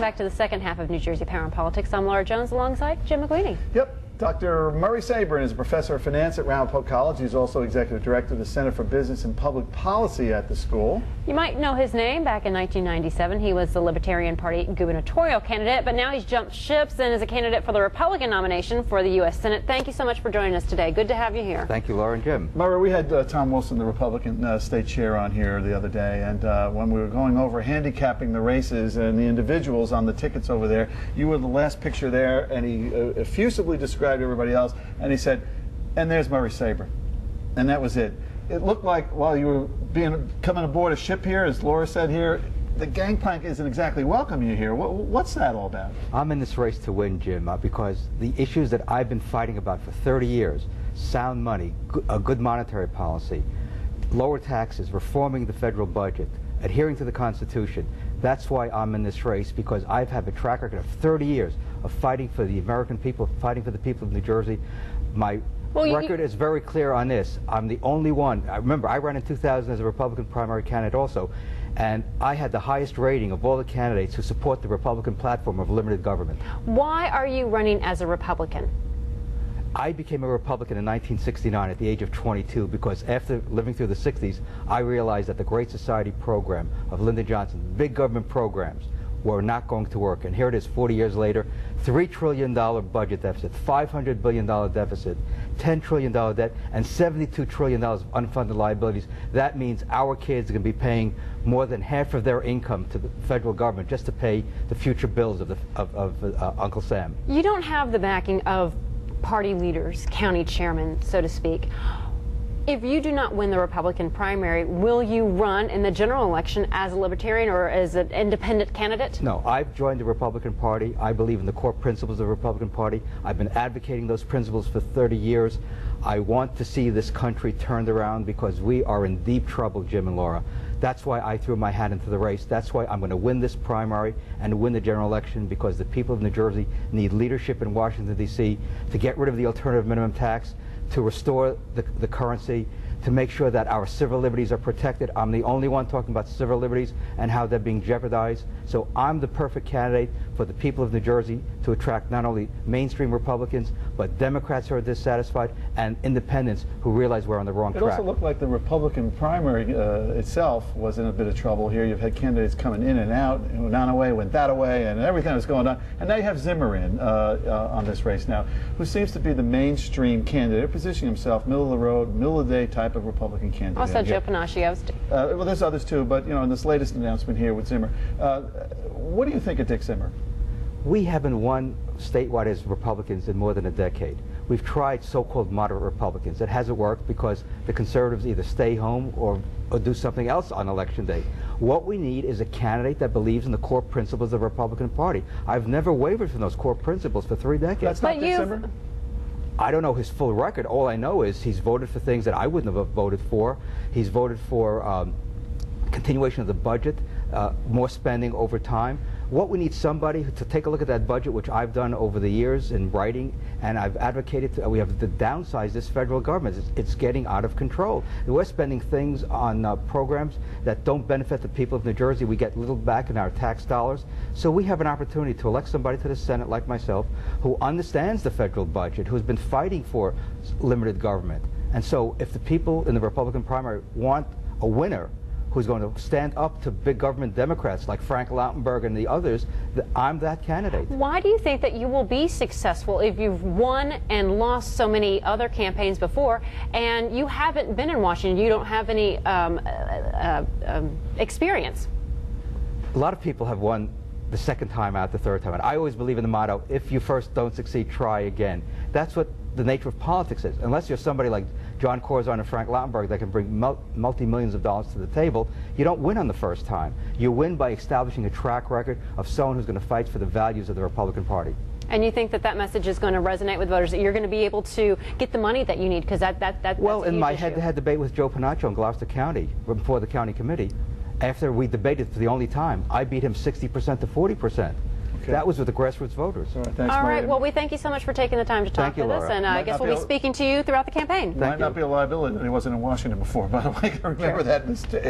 back to the second half of New Jersey Power and Politics. I'm Laura Jones alongside Jim McQueenie. Yep. Dr. Murray Sabrin is a professor of finance at Ramapo College. He's also executive director of the Center for Business and Public Policy at the school. You might know his name. Back in 1997, he was the Libertarian Party gubernatorial candidate, but now he's jumped ships and is a candidate for the Republican nomination for the U.S. Senate. Thank you so much for joining us today. Good to have you here. Thank you, Laura and Jim. Murray, we had Tom Wilson, the Republican state chair, on here the other day, and when we were going over handicapping the races and the individuals on the tickets over there, you were the last picture there, and he effusively described everybody else. And he said, and there's Murray Sabrin. And that was it. It looked like while you were coming aboard a ship here, as Laura said here, the gangplank isn't exactly welcoming you here. What's that all about? I'm in this race to win, Jim, because the issues that I've been fighting about for 30 years, sound money, a good monetary policy, lower taxes, reforming the federal budget, adhering to the Constitution, that's why I'm in this race, because I've had a track record of 30 years of fighting for the American people, fighting for the people of New Jersey. My record is very clear on this. I'm the only one. I remember, I ran in 2000 as a Republican primary candidate also, and I had the highest rating of all the candidates who support the Republican platform of limited government. Why are you running as a Republican? I became a Republican in 1969 at the age of 22 because after living through the 60s, I realized that the Great Society program of Lyndon Johnson, big government programs, were not going to work. And here it is 40 years later, $3 trillion budget deficit, $500 billion deficit, $10 trillion debt, and $72 trillion of unfunded liabilities. That means our kids are going to be paying more than half of their income to the federal government just to pay the future bills of Uncle Sam. You don't have the backing of party leaders, county chairmen, so to speak. If you do not win the Republican primary, will you run in the general election as a Libertarian or as an independent candidate? No, I've joined the Republican Party. I believe in the core principles of the Republican Party. I've been advocating those principles for 30 years. I want to see this country turned around because we are in deep trouble, Jim and Laura. That's why I threw my hat into the race. That's why I'm going to win this primary and win the general election, because the people of New Jersey need leadership in Washington, D.C. to get rid of the alternative minimum tax, to restore the currency, to make sure that our civil liberties are protected. I'm the only one talking about civil liberties and how they're being jeopardized. So I'm the perfect candidate for the people of New Jersey to attract not only mainstream Republicans, but Democrats who are dissatisfied and independents who realize we're on the wrong track. It also looked like the Republican primary itself was in a bit of trouble here. You've had candidates coming in and out, went that away, went that away, and everything was going on. And now you have Zimmer in on this race now, who seems to be the mainstream candidate, positioning himself middle of the road, middle of the day type of Republican candidate. Also Joe Panaccio's. Well, there's others too, but in this latest announcement here with Zimmer, what do you think of Dick Zimmer? We haven't won statewide as Republicans in more than a decade. We've tried so-called moderate Republicans. It hasn't worked because the conservatives either stay home or do something else on election day. What we need is a candidate that believes in the core principles of the Republican Party. I've never wavered from those core principles for 3 decades. That's not Dick Zimmer? I don't know his full record. All I know is he's voted for things that I wouldn't have voted for. He's voted for continuation of the budget, more spending over time. What we need somebody to take a look at that budget, which I've done over the years in writing, and I've advocated, we have to downsize this federal government. It's getting out of control. We're spending things on programs that don't benefit the people of New Jersey. We get little back in our tax dollars. So we have an opportunity to elect somebody to the Senate like myself who understands the federal budget, who's been fighting for limited government. And so if the people in the Republican primary want a winner who's going to stand up to big government Democrats like Frank Lautenberg and the others, I'm that candidate. Why do you think that you will be successful if you've won and lost so many other campaigns before, and you haven't been in Washington, you don't have any experience? A lot of people have won the second time out, the third time out. I always believe in the motto, if you first don't succeed, try again. That's what the nature of politics is. Unless you're somebody like John Corzine and Frank Lautenberg that can bring multi-millions of dollars to the table, you don't win on the first time. You win by establishing a track record of someone who's going to fight for the values of the Republican Party. And you think that that message is going to resonate with voters, that you're going to be able to get the money that you need? Because that's well, in my issue. head-to-head debate with Joe Panaccio in Gloucester County, before the county committee, after we debated for the only time, I beat him 60% to 40%. Okay. That was with the grassroots voters. All right, thanks, all right, well, we thank you so much for taking the time to talk with us, and I guess we'll be speaking to you throughout the campaign. Might not be a liability that he wasn't in Washington before, by the way. I remember that mistake.